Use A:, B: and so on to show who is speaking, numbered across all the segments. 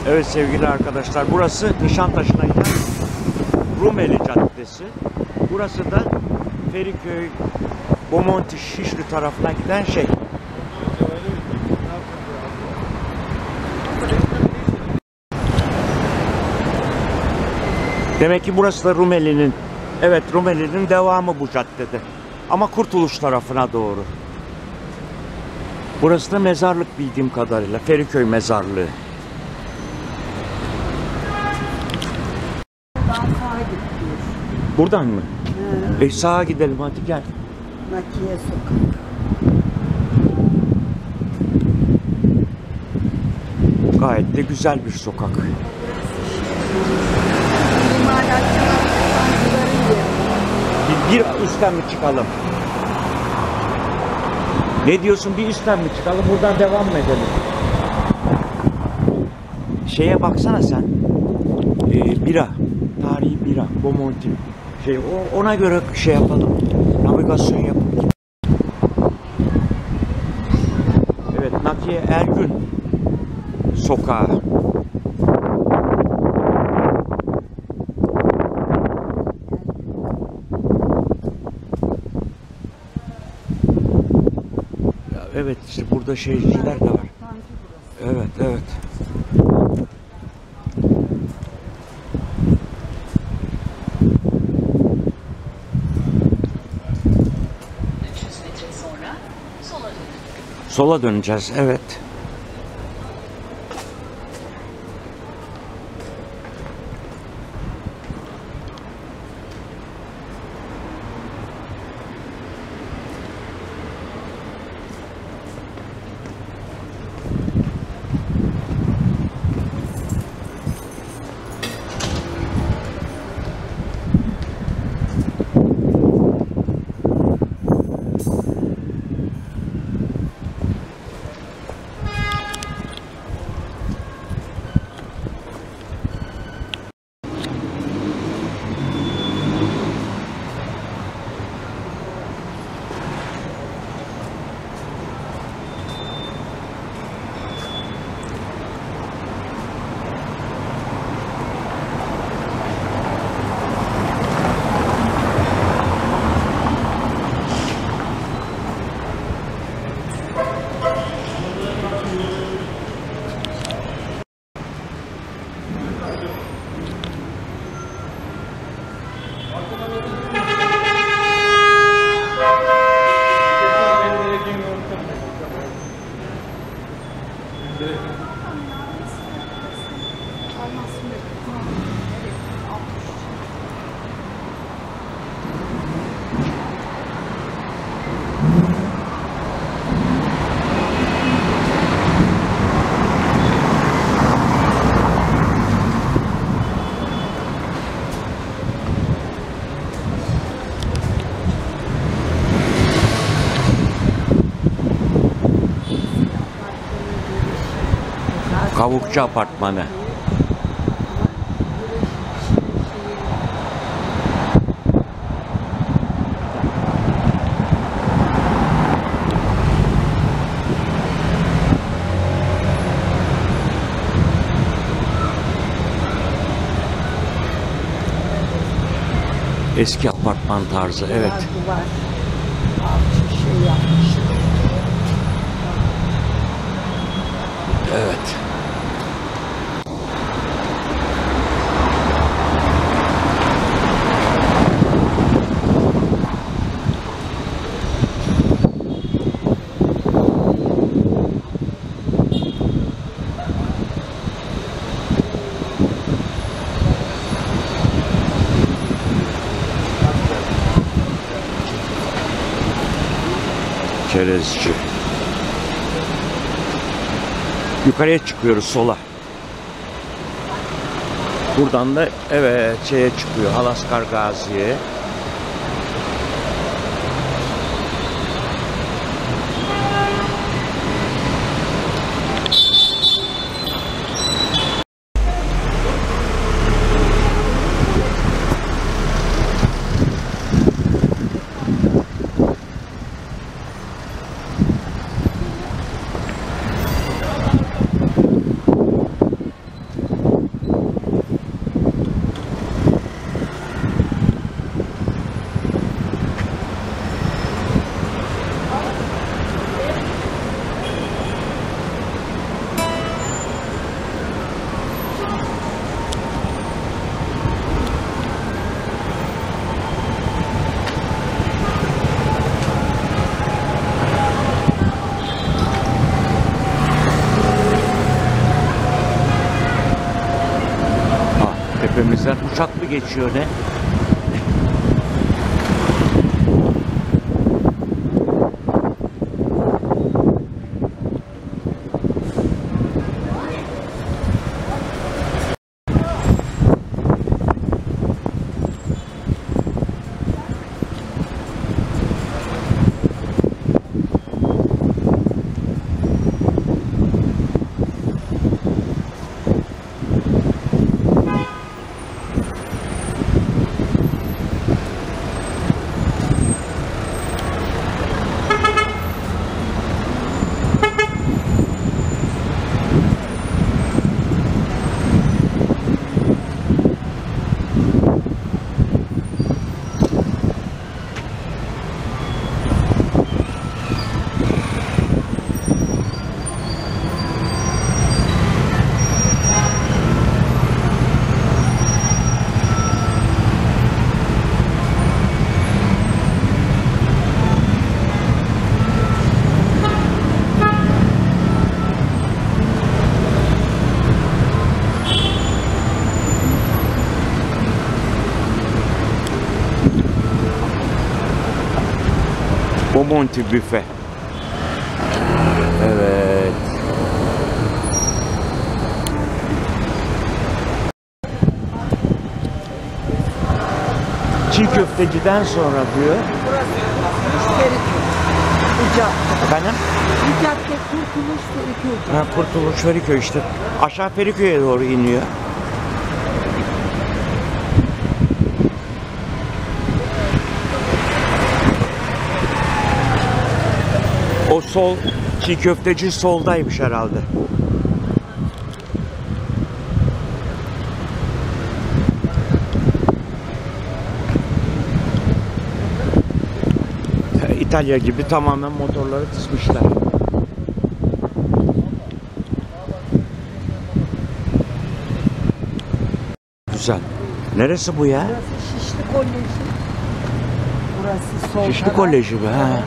A: Evet sevgili arkadaşlar, burası Nişantaşı'na giden Rumeli Caddesi. Burası da Feriköy, Bomonti, Şişli tarafına giden şey. Demek ki burası da Rumeli'nin, evet Rumeli'nin devamı bu caddede. Ama Kurtuluş tarafına doğru. Burası da mezarlık bildiğim kadarıyla, Feriköy mezarlığı. Buradan mı? Sağa gidelim hadi gel.
B: Nakiye Sokak.
A: Gayet de güzel bir sokak. Bir üstten mi çıkalım? Ne diyorsun, bir üstten mi çıkalım, buradan devam mı edelim? Şeye baksana sen. Bira. Tarihi bira. Bomonti. Ona göre şey yapalım. Navigasyon yapalım. Evet, Nakiye Ergün sokağı. Ya evet, işte burada şeyciler de var. Evet, evet. Sola döneceğiz, evet. Kavukçu Apartmanı. Eski apartman tarzı, evet.
B: Duvar. Alçı şey yapmışlar.
A: Evet. Çerezci. Yukarıya çıkıyoruz sola. Buradan da evet şeye çıkıyor, Halaskar Gazi'ye. Tepemizden uçak mı geçiyor ne? Bomonti büfe. Evet. Çiğ köfteciden sonra diyor.
B: Feriköy. Bu cadde.
A: Efendim?
B: Bu cadde Kurtuluş Feriköy.
A: Ha, Kurtuluş Feriköy işte. Aşağı Feriköy'e doğru iniyor. O sol çiğ köfteci soldaymış herhalde. İtalya gibi tamamen motorları kısmışlar. Güzel. Neresi bu ya?
B: Burası Şişli Koleji. Burası sol
A: Şişli
B: taraf.
A: Koleji mi? Ha.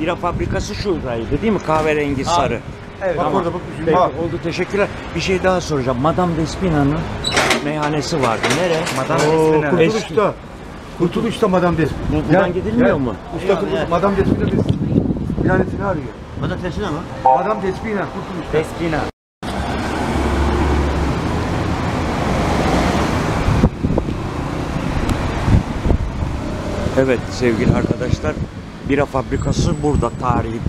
A: bira fabrikası şuradaydı değil mi? Kahverengi sarı.
C: Evet.
A: Tamam.
C: Bak orada bak.
A: Peki,
C: Bak.
A: oldu, teşekkürler. Bir şey daha soracağım. Madame Despina'nın meyhanesi vardı. Nere?
C: Madame
A: Oo,
C: Despina.
A: eski.
C: Kurtuluş'ta. Kurtuluş'ta Madame Despina.
A: Buradan gidilmiyor mu?
C: Usta Madame Despina biz bilanesini arıyor.
D: Madame Despina mı?
C: Madame Despina Kurtuluş'ta.
D: Despina.
A: Evet sevgili arkadaşlar. Bira fabrikası burada. Tarihi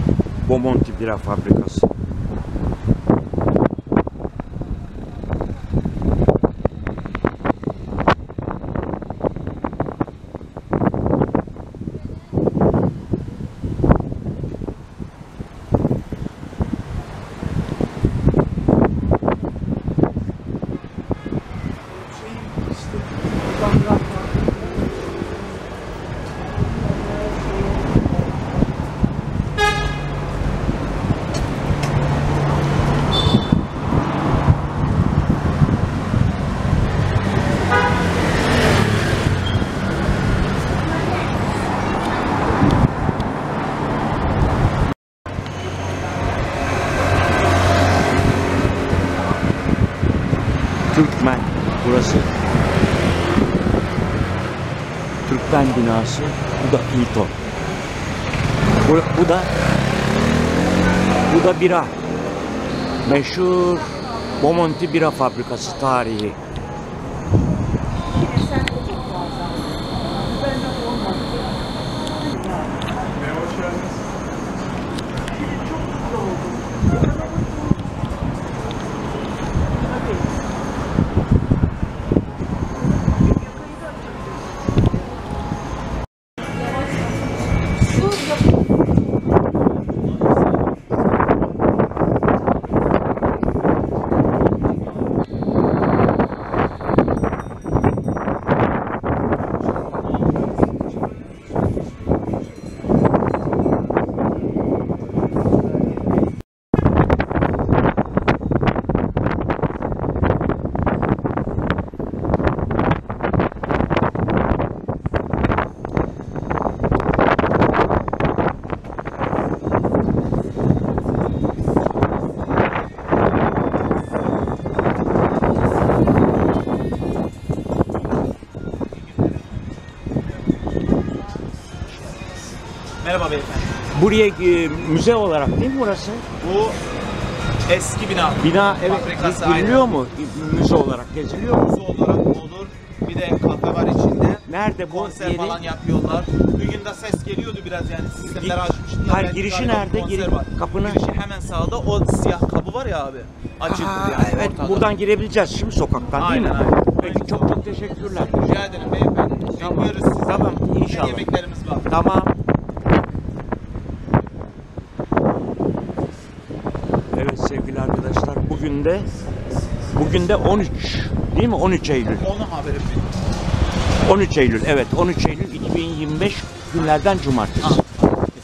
A: Bomonti Bira Fabrikası. Türkmen burası. Türkmen binası. Bu da Hilton. Bu da bira. Meşhur Bomonti Bira Fabrikası tarihi.
E: Merhaba beyefendi.
A: Buraya müze olarak değil mi burası?
E: Bu eski bina.
A: Bina evet
E: Fabrikası
A: giriliyor mu? Müze olarak geziliyor mu?
E: Su olarak olur. Bir de kafe var içinde.
A: Nerede bu
E: Konser
A: yeri?
E: falan yapıyorlar. Bugün de ses geliyordu biraz yani sistemleri açmıştım.
A: Hayır,
E: Belki
A: girişi
E: galiba
A: nerede?
E: konser
A: Giri-
E: var.
A: kapını-
E: Girişi hemen sağda. O siyah kapı var ya abi. Açıktı
A: Aa,
E: yani
A: evet
E: ortada.
A: buradan girebileceğiz şimdi sokaktan değil mi?
E: Aynen, aynen.
A: Peki çok teşekkürler.
E: Rica ederim beyefendi.
A: Tamam.
E: Bekliyoruz sizi.
A: Tamam,
E: Güzel
A: inşallah.
E: Yemeklerimiz var.
A: Tamam. Evet sevgili arkadaşlar bugün de 13 değil mi? 13 Eylül.
E: Onu haberim benim.
A: 13 Eylül evet 13 Eylül 2025 günlerden cumartesi.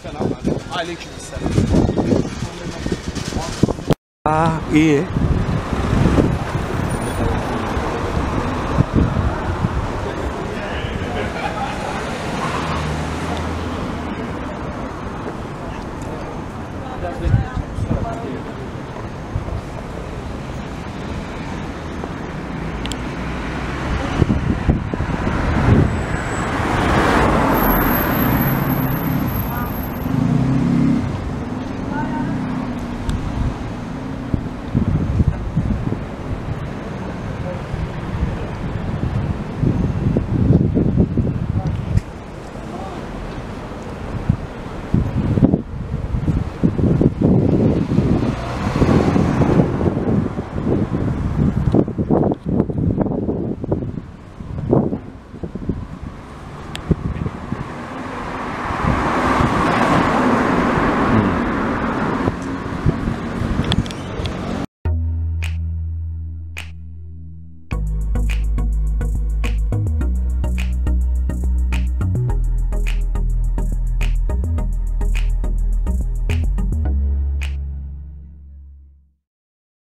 E: Selamünaleyküm. Aleykümselam.
A: Aa iyi.